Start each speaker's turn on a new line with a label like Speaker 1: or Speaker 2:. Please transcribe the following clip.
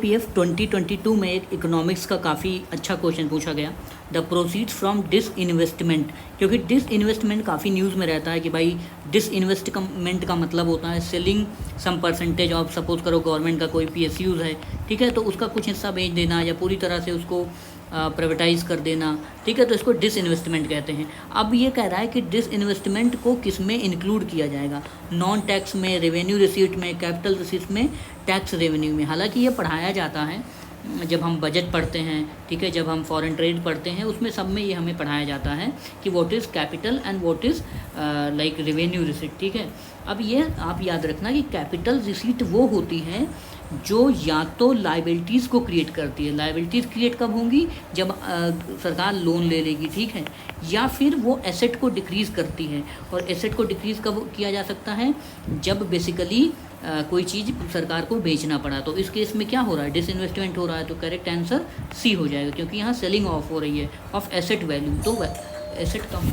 Speaker 1: PF 2022 में एक economics का काफ़ी अच्छा क्वेश्चन पूछा गया, the proceeds from disinvestment. क्योंकि डिस इन्वेस्टमेंट काफ़ी न्यूज़ में रहता है कि भाई डिस इन्वेस्टमेंट का मतलब होता है selling some percentage of, suppose करो गवर्नमेंट का कोई पीएसयूज है, ठीक है, तो उसका कुछ हिस्सा बेच देना या पूरी तरह से उसको प्राइवेटाइज कर देना, ठीक है, तो इसको डिस इन्वेस्टमेंट कहते हैं। अब ये कह रहा है कि डिस इन्वेस्टमेंट को किस में इंक्लूड किया जाएगा, नॉन टैक्स में, रेवेन्यू रिसीट में, कैपिटल रिसीट में, टैक्स रेवेन्यू में। हालांकि ये पढ़ाया जाता है जब हम बजट पढ़ते हैं, ठीक है, जब हम फॉरेन ट्रेड पढ़ते हैं, उसमें सब में ये हमें पढ़ाया जाता है कि what is capital and what is like revenue receipt, ठीक है। अब ये आप याद रखना कि कैपिटल रिसीट वो होती है जो या तो लाइबिलिटीज़ को क्रिएट करती है। लाइबिलिटीज़ क्रिएट कब होंगी, जब सरकार लोन ले लेगी, ठीक है, या फिर वो एसेट को डिक्रीज़ करती है। और एसेट को डिक्रीज़ कब किया जा सकता है, जब बेसिकली कोई चीज़ सरकार को बेचना पड़ा। तो इस केस में क्या हो रहा है, डिसइन्वेस्टमेंट हो रहा है। तो करेक्ट आंसर सी हो जाएगा, क्योंकि यहाँ सेलिंग ऑफ हो रही है ऑफ एसेट वैल्यू, तो एसेट कम